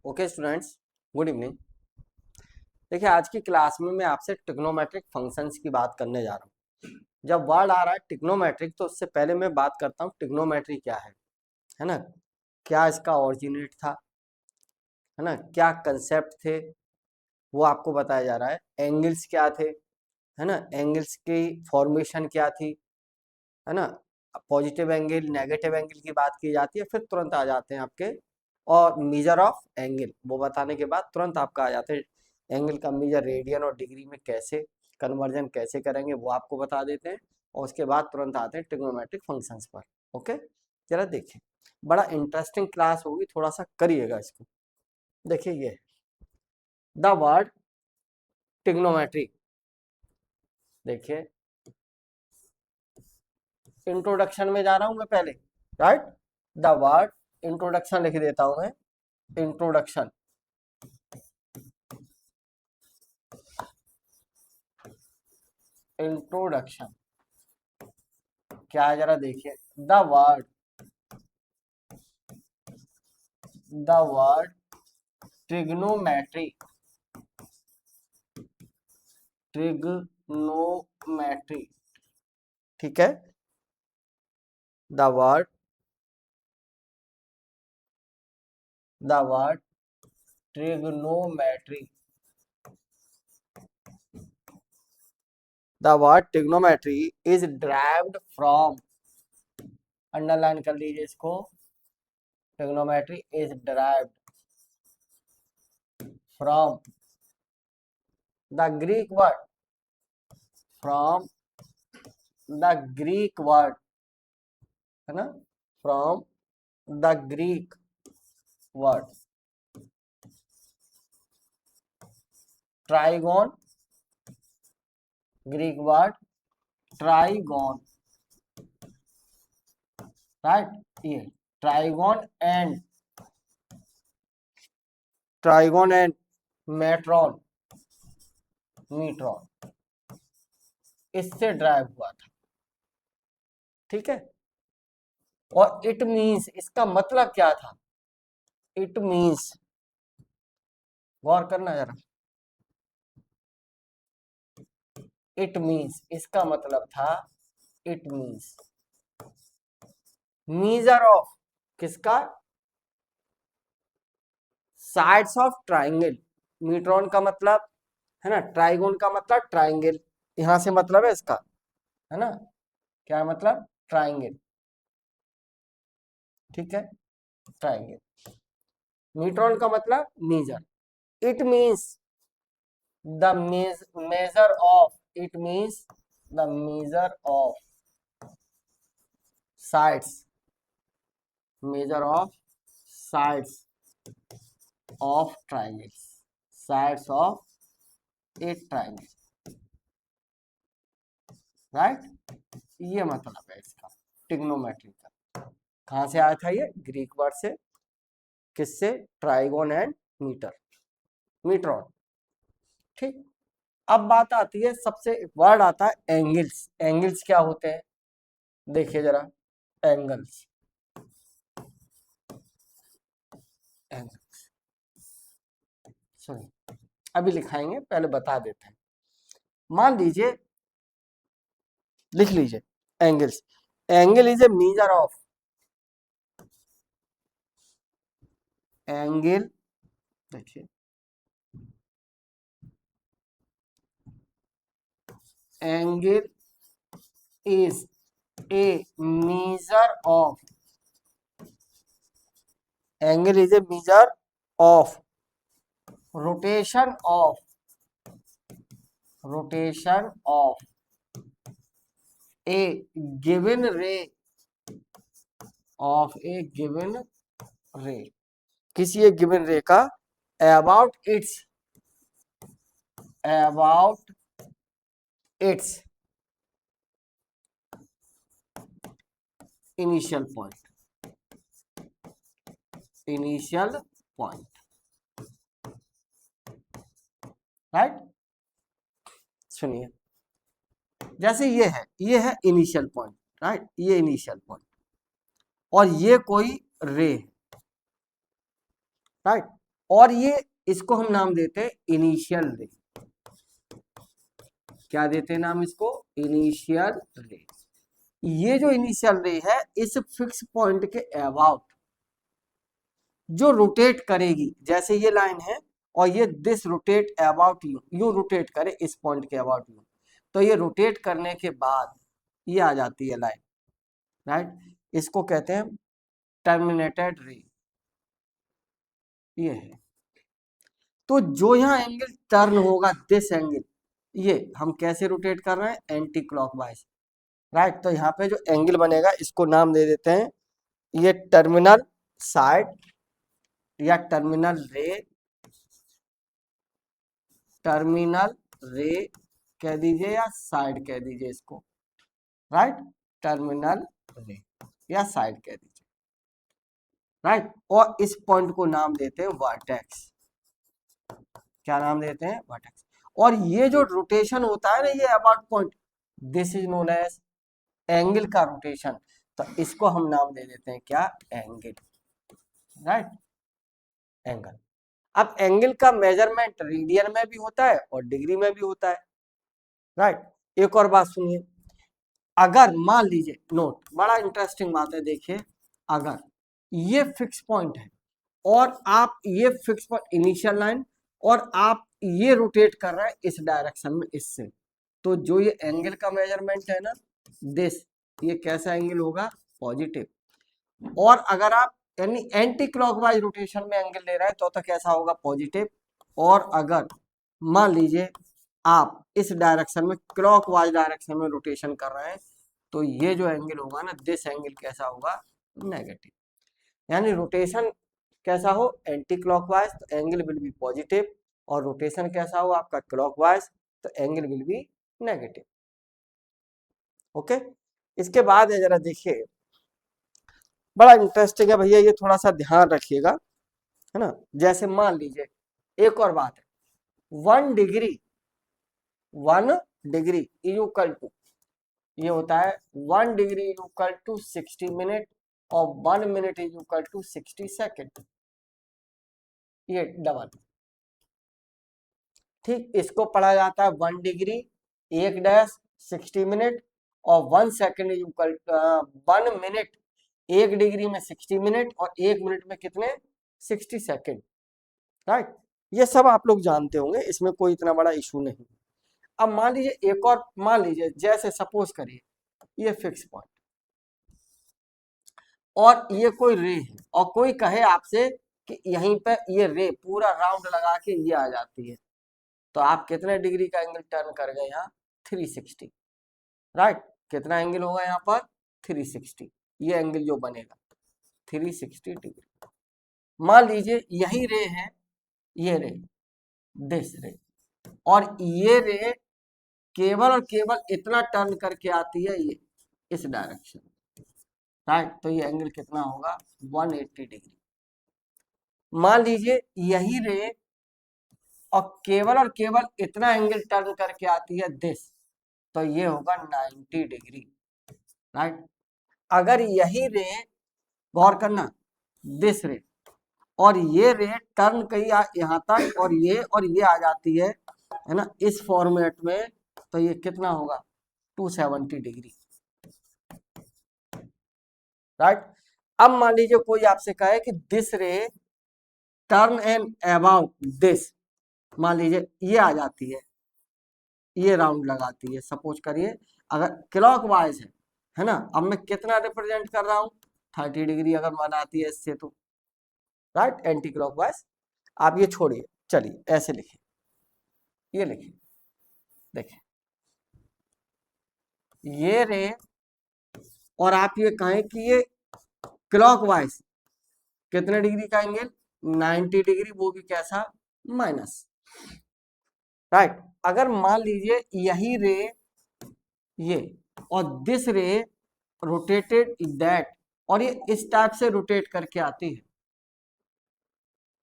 Okay students, good evening. देखिए आज की क्लास में मैं आपसे ट्रिग्नोमेट्रिक फंक्शंस की बात करने जा रहा हूँ। जब वर्ड आ रहा है ट्रिग्नोमेट्रिक तो उससे पहले मैं बात करता हूँ ट्रिग्नोमेट्री क्या है ना। क्या इसका ओरिजिनेट था, है ना, क्या कंसेप्ट थे वो आपको बताया जा रहा है। एंगल्स क्या थे, है ना, एंगल्स की फॉर्मेशन क्या थी, है ना। पॉजिटिव एंगल नेगेटिव एंगल की बात की जाती है, फिर तुरंत आ जाते हैं आपके और मेजर ऑफ एंगल वो बताने के बाद तुरंत आपका आ जाते हैं एंगल का मेजर रेडियन और डिग्री में कैसे कन्वर्जन कैसे करेंगे वो आपको बता देते हैं। और उसके बाद तुरंत आते हैं ट्रिग्नोमेट्रिक फंक्शंस पर। ओके, जरा देखिए, बड़ा इंटरेस्टिंग क्लास होगी, थोड़ा सा करिएगा इसको। देखिए ये द वर्ड ट्रिग्नोमेट्री, देखिए इंट्रोडक्शन में जा रहा हूं मैं पहले, राइट। द वर्ड इंट्रोडक्शन लिख देता हूं मैं, इंट्रोडक्शन। इंट्रोडक्शन क्या है जरा देखिए। द वर्ड ट्रिग्नोमेट्री, ट्रिग्नोमेट्री, ठीक है। The word trigonometry, the word trigonometry is derived from, underline कर लीजिए इसको, trigonometry is derived from the Greek word, from the Greek word, है ना, from the Greek word trigon, Greek word trigon, right. ये trigon and मेट्रॉन, मीट्रॉन, इससे drive हुआ था, ठीक है। और इट मीन्स, इसका मतलब क्या था, इट मीन्स, गौर करना जरा, इट मीन्स इसका मतलब था, इट मीन्स मीजर ऑफ, किसका, साइड्स ऑफ ट्राइंगल। मीट्रॉन का मतलब, है ना, ट्राइगोन का मतलब ट्राइंगल, यहां से मतलब है इसका, है ना, क्या मतलब, ट्राइंगल, ठीक है, ट्राइंगल। मीट्रॉन का मतलब measure. It means the measure of, it means the measure of sides, measure of sides of triangles, sides of a triangle, right. ये मतलब है इसका ट्रिग्नोमेट्री का। कहां से आया था ये, ग्रीक वर्ड से, किससे, ट्राइगोन एंड मीटर, मीट्रॉन, ठीक। अब बात आती है, सबसे वर्ड आता है एंगल्स। एंगल्स क्या होते हैं, देखिए जरा, एंगल्स, एंगल्स सुनिए, अभी लिखाएंगे, पहले बता देते हैं। मान लीजिए, लिख लीजिए, angles, angle is a measure of, angle, देखिए, angle is a measure of, angle is a measure of rotation of, rotation of a given ray, of a given ray, किसी एक गिवन रे का, about its, about its initial point, initial point, right. सुनिए, जैसे ये है initial point, right, ये initial point, और ये कोई रे, राइट, और ये इसको हम नाम देते हैं इनिशियल रे। क्या देते हैं नाम इसको? इनिशियल रे। ये जो इनिशियल रे है इस फिक्स पॉइंट के अबाउट जो रोटेट करेगी, जैसे ये लाइन है और ये this rotate about you, you rotate करे इस पॉइंट के अबाउट यू, तो ये रोटेट करने के बाद ये आ जाती है लाइन, राइट। इसको कहते हैं टर्मिनेटेड रे। ये है, तो जो यहाँ एंगल टर्न होगा दिस एंगल, ये हम कैसे रोटेट कर रहे हैं? Anti clockwise, right. तो यहाँ पे जो एंगल बनेगा इसको नाम दे देते हैं ये टर्मिनल साइड या टर्मिनल रे, टर्मिनल रे कह दीजिए या साइड कह दीजिए इसको, राइट। टर्मिनल रे या साइड कह दीजिए, राइट। और इस पॉइंट को नाम देते हैं वर्टेक्स। क्या नाम देते हैं? वर्टेक्स। और ये जो रोटेशन होता है ना ये about point, this is known as angle का रोटेशन। तो इसको हम नाम दे देते हैं क्या? Angle, right. एंगल। अब एंगल का मेजरमेंट रेडियन में भी होता है और डिग्री में भी होता है, राइट। एक और बात सुनिए, अगर मान लीजिए, नोट, बड़ा इंटरेस्टिंग बात है, देखिए, अगर ये फिक्स पॉइंट है और आप ये फिक्स पॉइंट इनिशियल लाइन और आप ये रोटेट कर रहे हैं इस डायरेक्शन में इससे, तो जो ये एंगल का मेजरमेंट है ना दिस, ये कैसा एंगल होगा? पॉजिटिव। और अगर आप यानी एंटी क्लॉकवाइज रोटेशन में एंगल ले रहे हैं तो कैसा होगा? पॉजिटिव। और अगर मान लीजिए आप इस डायरेक्शन में क्लॉकवाइज डायरेक्शन में रोटेशन कर रहे हैं तो ये जो एंगल होगा ना दिस एंगल कैसा होगा? नेगेटिव। यानी रोटेशन कैसा हो? एंटी क्लॉकवाइज, तो एंगल विल बी पॉजिटिव, और रोटेशन कैसा हो आपका? क्लॉकवाइज, तो angle will be negative. Okay. इसके बाद है, जरा देखिए, बड़ा इंटरेस्टिंग है भैया, ये थोड़ा सा ध्यान रखिएगा, है ना। जैसे मान लीजिए, एक और बात है, 1 degree, 1 degree is equal to, ये होता है 1 degree is equal to 60 minute और 1 minute is equal to 60 second. ये डबल, ठीक। इसको पढ़ा जाता है 1 डिग्री 1 डैश 60 मिनट और 1 second is equal 1 minute, 1 degree में 60 मिनट और 1 मिनट में कितने? 60 सेकेंड, राइट। ये सब आप लोग जानते होंगे, इसमें कोई इतना बड़ा इशू नहीं। अब मान लीजिए एक और, मान लीजिए जैसे सपोज करिए ये फिक्स पॉइंट और ये कोई रे है और कोई कहे आपसे कि यहीं पे ये रे पूरा राउंड लगा के ये आ जाती है, तो आप कितने डिग्री का एंगल टर्न कर गए? यहाँ 360, राइट। कितना एंगल होगा यहाँ पर? 360। ये एंगल जो बनेगा 360 डिग्री। मान लीजिए यही रे है, ये रे, दिस रे, और ये रे केवल और केवल इतना टर्न करके आती है ये इस डायरेक्शन, राइट। तो ये एंगल कितना होगा? 180 डिग्री। मान लीजिए यही रे और केवल इतना एंगल टर्न करके आती है दिस, तो ये होगा 90 डिग्री, राइट। अगर यही रे, गौर करना, दिस रे और ये रे टर्न कहीं यहाँ तक और ये आ जाती है ना, इस फॉर्मेट में, तो ये कितना होगा? 270 डिग्री, राइट। अब मान लीजिए कोई आपसे कहे कि दिस रे टर्न एंड अबाउट दिस, मान लीजिए ये आ जाती ये राउंड लगाती है, सपोज करिए अगर क्लॉकवाइज है ना। अब मैं कितना रिप्रेजेंट कर रहा हूं? 30 डिग्री अगर बनाती है इससे तो, राइट, एंटी क्लॉकवाइज। आप ये छोड़िए, चलिए ऐसे लिखिए, ये लिखिए, देखिए ये रे और आप ये कहें कि ये क्लॉकवाइज कितने डिग्री का एंगल? 90 डिग्री, वो भी कैसा? Minus, right. अगर मान लीजिए यही रे ये और दिस रे रोटेटेड दैट और ये इस टाइप से रोटेट करके आती है,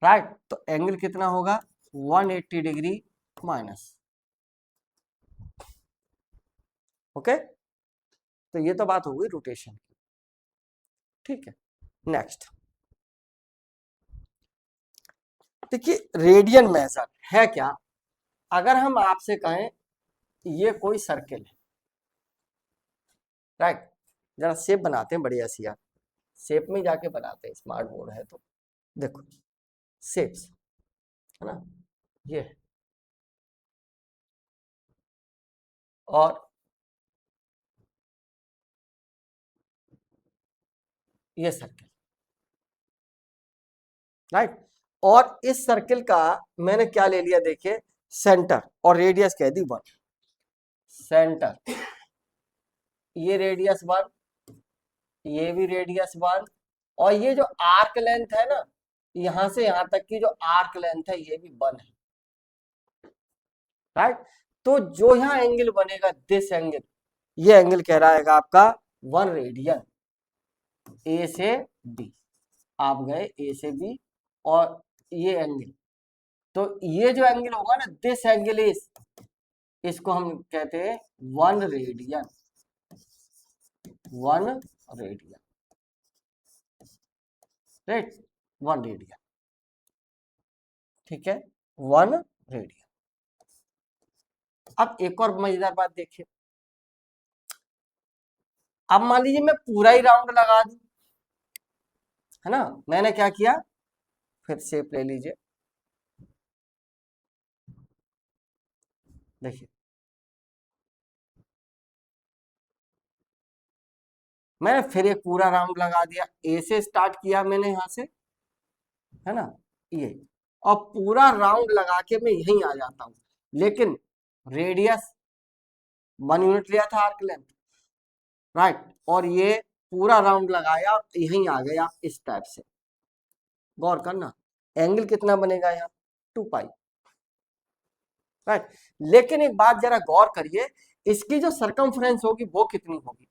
राइट, तो एंगल कितना होगा? 180 डिग्री माइनस। ओके, तो ये तो बात हो गई रोटेशन की, ठीक है। नेक्स्ट, देखिए रेडियन मेजर है क्या, अगर हम आपसे कहें ये कोई सर्किल है, राइट, जरा शेप बनाते हैं बढ़िया सी यार, शेप में जाके बनाते हैं, स्मार्ट बोर्ड है तो देखो शेप्स है ना, ये है। और ये सर्किल, राइट, और इस सर्किल का मैंने क्या ले लिया देखिए, सेंटर, और रेडियस कह दी 1, सेंटर, ये रेडियस 1, ये भी रेडियस 1, और ये जो आर्क लेंथ है ना, यहां से यहां तक की जो आर्क लेंथ है ये भी 1 है, राइट। तो जो यहाँ एंगल बनेगा, दिस एंगल, ये एंगल कह रहा है आपका 1 रेडियन, ए से बी, आप गए ए से बी, और ये एंगल, तो ये जो एंगल होगा ना, दिस एंगल इज, इसको हम कहते हैं 1 रेडियन, 1 रेडियन, राइट, 1 रेडियन, ठीक है, 1 रेडियन। अब एक और मजेदार बात देखिए, अब मान लीजिए मैं पूरा ही राउंड लगा दूं, है ना, मैंने क्या किया, फिर शेप ले लीजिए, देखिए मैंने फिर एक पूरा राउंड लगा दिया, ए से स्टार्ट किया मैंने यहां से, है ना, ये, और पूरा राउंड लगा के मैं यहीं आ जाता हूं, लेकिन रेडियस 1 यूनिट लिया था आर्क लेंथ, राइट, और ये पूरा राउंड लगाया और यहीं आ गया इस टाइप से, गौर करना, एंगल कितना बनेगा यहाँ, 2 पाई, राइट। लेकिन एक बात जरा गौर करिए, इसकी जो सरकमफ्रेंस होगी वो कितनी होगी,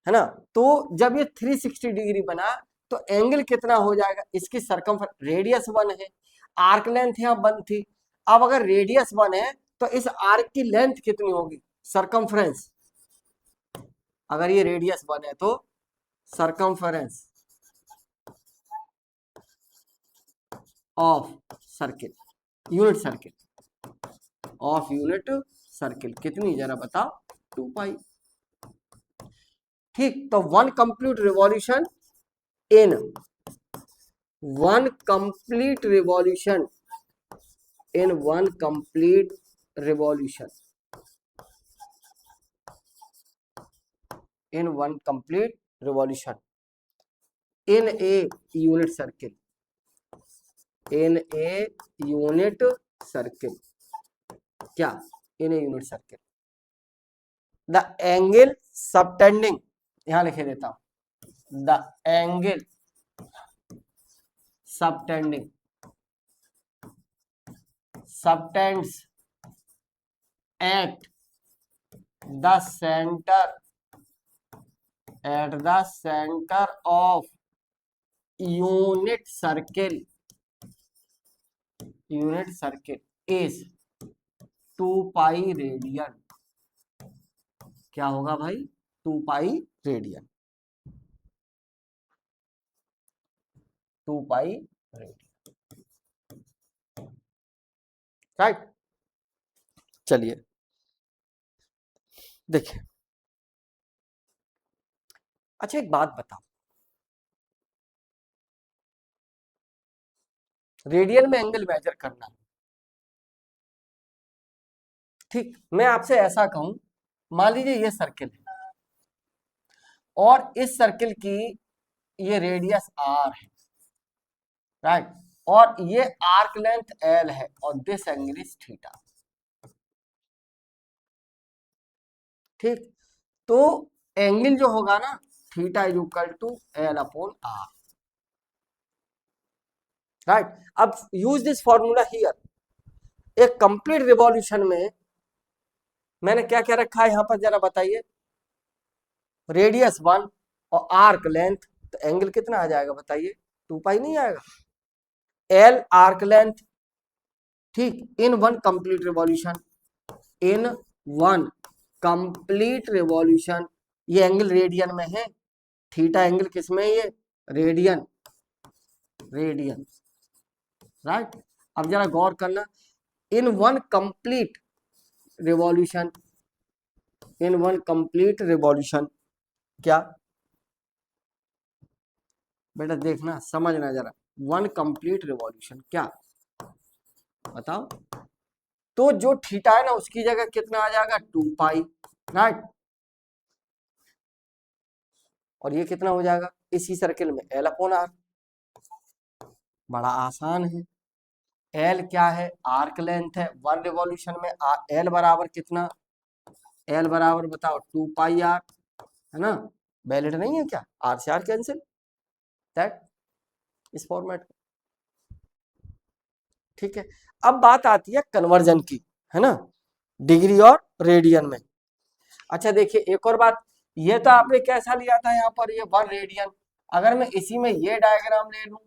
है ना, तो जब ये 360 डिग्री बना तो एंगल कितना हो जाएगा, इसकी सरकमफ्रेंस, रेडियस 1 है, आर्क लेंथ यहाँ 1 थी, अब अगर रेडियस 1 है तो इस आर्क की लेंथ कितनी होगी, सरकमफ्रेंस, अगर ये रेडियस 1 है तो circumference of circle, unit circle, of unit circle कितनी, जरा बताओ, 2 पाई, ठीक। तो 1 complete revolution in 1 complete revolution in 1 complete revolution, in 1 complete revolution in a unit circle, in a unit circle, क्या, in a unit circle, the angle subtending, यहां लिखे देता हूं, the angle subtending, subtends at the center, at the center of unit circle, unit circle is 2 pi radian, क्या होगा भाई, 2 pi radian, 2 pi radian, right. चलिए देखिए, अच्छा एक बात बताओ, रेडियन में एंगल मेजर करना, ठीक, मैं आपसे ऐसा कहूं, मान लीजिए ये सर्किल है और इस सर्किल की ये रेडियस आर है, राइट, और ये आर्क लेंथ एल है, और दिस एंगल इज थीटा, ठीक, तो एंगल जो होगा ना, theta is equal to l upon r, right. अब यूज दिस फॉर्मूला हियर, एक कंप्लीट रिवॉल्यूशन में मैंने क्या क्या रखा है यहां पर, जरा बताइए, रेडियस 1 और आर्क लेंथ, तो एंगल कितना आ जाएगा बताइए, 2 पाई नहीं आएगा, एल आर्क लेंथ, ठीक, इन 1 कंप्लीट रिवॉल्यूशन, इन 1 कंप्लीट रिवॉल्यूशन, ये एंगल रेडियन में है, थीटा एंगल किस में है, ये रेडियन, रेडियन, राइट। अब जरा गौर करना, in one complete revolution, in one complete revolution, क्या बेटा देखना समझना जरा, वन कंप्लीट रिवॉल्यूशन क्या, बताओ। तो जो थीटा है ना उसकी जगह कितना आ जाएगा 2 पाई, राइट। और ये कितना हो जाएगा इसी सर्किल में एल अपॉन आर, बड़ा आसान है। एल क्या है, आर्क लेंथ है, वन रिवॉल्यूशन में एल बराबर कितना, एल बराबर बताओ 2 पाई आर, है ना। वैलिड नहीं है क्या, आर से आर कैंसिल, दैट इस फॉर्मेट। ठीक है, अब बात आती है कन्वर्जन की, है ना, डिग्री और रेडियन में। अच्छा देखिए एक और बात, ये तो आपने कैसा लिया था यहाँ पर, ये 1 रेडियन, अगर मैं इसी में ये डायग्राम ले लूं,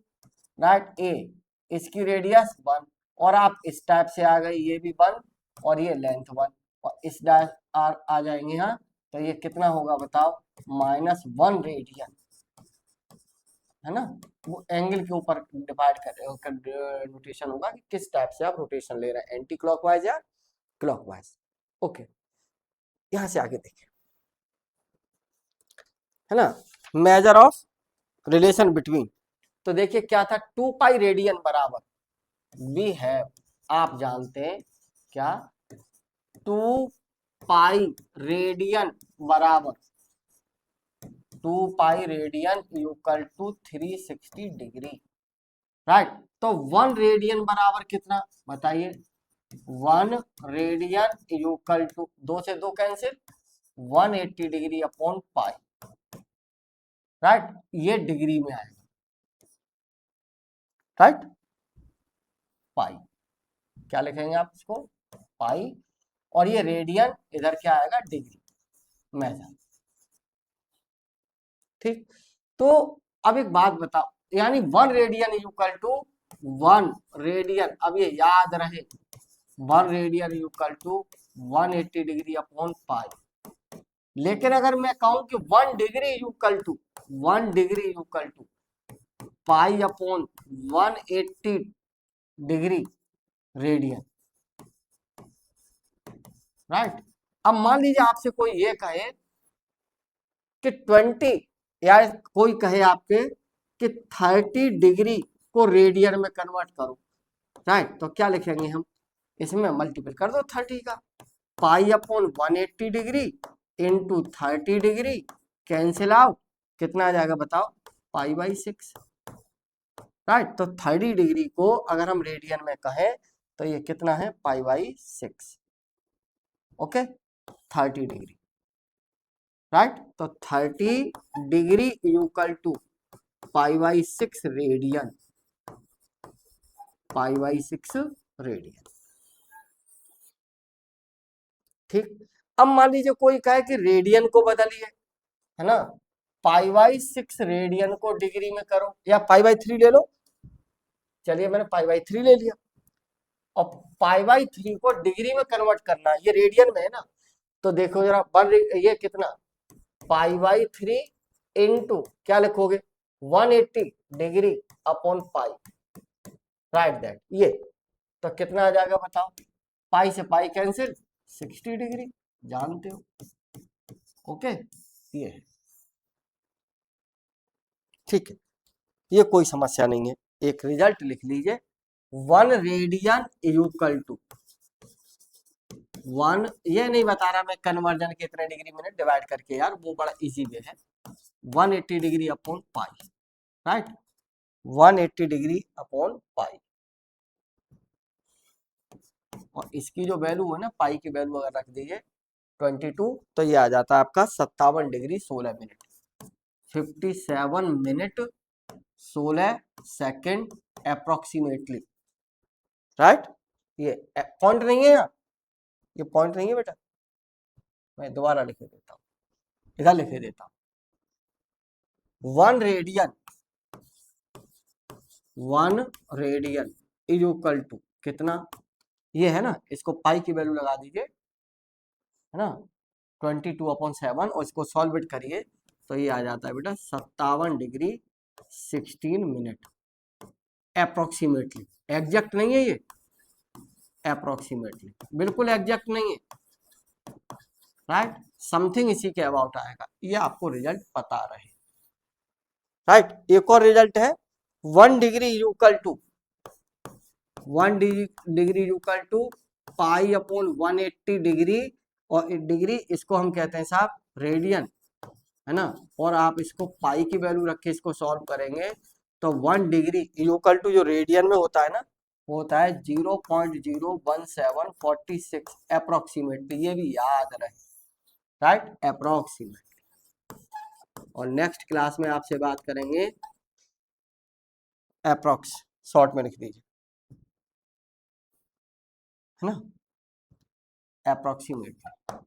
राइट, ए इसकी रेडियस 1, और आप इस टाइप से आ गए, ये भी 1 और ये लेंथ 1, और इस आ जाएंगे यहाँ, तो ये कितना होगा बताओ, -1 रेडियन, है ना। वो एंगल के ऊपर डिवाइड कर रोटेशन होगा कि किस टाइप से आप रोटेशन ले रहे हैं, एंटी क्लॉकवाइज या क्लॉकवाइज। ओके, यहां से आगे देखिए, है ना, मेजर ऑफ रिलेशन बिटवीन, तो देखिए क्या था, 2 पाई रेडियन बराबर वी हैव, आप जानते हैं क्या, 2 पाई रेडियन बराबर 2 pi radian equal to 360 degree, right. तो 1 रेडियन बराबर कितना बताइए, 1 रेडियन इक्वल टू 2 से 2 कैंसिल, 180 डिग्री अपॉन पाई, राइट। ये डिग्री में आएगा, राइट, पाई, क्या लिखेंगे आप इसको, पाई, और ये रेडियन इधर क्या आएगा, डिग्री मेजर। ठीक, तो अब एक बात बताओ, यानी 1 रेडियन इक्वल टू 1 रेडियन, अब ये याद रहे, 1 radian equal to 180 degree upon pi. लेकिन अगर मैं कहूं कि 1 degree equal to 1 degree equal to pi upon 180 degree radian, right. अब मान लीजिए आपसे कोई ये कहे कि 20, या कोई कहे आपके कि 30 डिग्री को रेडियन में कन्वर्ट करो, राइट, तो क्या लिखेंगे हम, इसमें मल्टीपल कर दो 30 का, पाई upon 180 degree into 30 degree, cancel out, कितना आ जाएगा बताओ, पाई/6, राइट। तो 30 डिग्री को अगर हम रेडियन में कहें तो ये कितना है, पाई/6, ओके, 30 डिग्री, राइट। तो 30 डिग्री इक्वल टू पाई/6 रेडियन, पाई/6 रेडियन, ठीक। अब मान लीजिए कोई कहे कि रेडियन को बदलिए, है ना, पाई/6 रेडियन को डिग्री में करो, या पाई/3 ले लो, चलिए मैंने पाई/3 ले लिया, और पाई/3 को डिग्री में कन्वर्ट करना है, ये रेडियन में है ना, तो देखो जरा ये कितना, पाई/3 इंटू क्या लिखोगे, 180 degree upon pi, right that, ये तो कितना आ जाएगा बताओ, पाई से पाई कैंसिल, 60 डिग्री, जानते हो, ओके, ये है, ठीक है, ये कोई समस्या नहीं है, एक रिजल्ट लिख लीजिए, 1 रेडियन इक्वल टू 1, ये नहीं बता रहा मैं कन्वर्जन कितने डिग्री मिनट डिवाइड करके, यार वो बड़ा इजी वे है, 180 डिग्री अपॉन पाई, राइट, 180 डिग्री अपॉन पाई, और इसकी जो वैल्यू है ना, पाई की वैल्यू अगर रख दीजिए 22, तो ये आ जाता है आपका 57 degree 16 minute, 57 minute 16 second approximately, right. ये पॉइंट नहीं है यार, ये पॉइंट नहीं है बेटा, मैं दोबारा लिख देता हूँ, इधर लिख देता हूँ, 1 रेडियन इज इक्वल टू कितना, ये है ना, इसको पाई की वैल्यू लगा दीजिए, है ना, 22/7, और इसको सॉल्व करिए तो ये आ जाता है बेटा 57 डिग्री 16 मिनट, अप्रोक्सीमेटली, एग्जैक्ट नहीं है ये, अप्रोक्सीमेटली, बिल्कुल एग्जैक्ट नहीं है, राइट, समथिंग इसी के अबाउट आएगा, ये आपको रिजल्ट पता रहे, राइट। एक और रिजल्ट है 1 degree equal to 1 degree equal to pi upon 180 degree, और डिग्री इसको हम कहते हैं साहब रेडियन, है ना, और आप इसको पाई की वैल्यू रख के इसको सॉल्व करेंगे तो 1 डिग्री इक्वल टू जो रेडियन में होता है ना, वो होता है 0.01746 अप्रोक्सीमेटली, ये भी याद रहे, राइट, अप्रोक्सीमेटली। और नेक्स्ट क्लास में आपसे बात करेंगे अप्रोक्स, शॉर्ट में लिख दीजिए, है ना, अप्रोक्सीमेटली।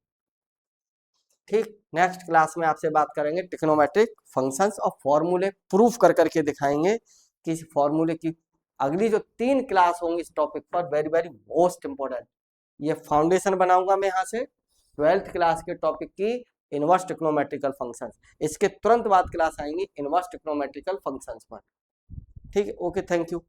ठीक, नेक्स्ट क्लास में आपसे बात करेंगे ट्रिग्नोमेट्रिक फंक्शंस और फॉर्मूले प्रूफ कर करके दिखाएंगे कि इस फॉर्मूले की अगली जो 3 क्लास होंगी इस टॉपिक पर, वेरी वेरी मोस्ट इंपॉर्टेंट, ये फाउंडेशन बनाऊंगा मैं यहाँ से 12th क्लास के टॉपिक की इनवर्स ट्रिग्नोमेट्रिकल फंक्शंस, इसके तुरंत बाद क्लास आएंगी इनवर्स ट्रिग्नोमेट्रिकल फंक्शंस पर। ठीक है, ओके, थैंक यू।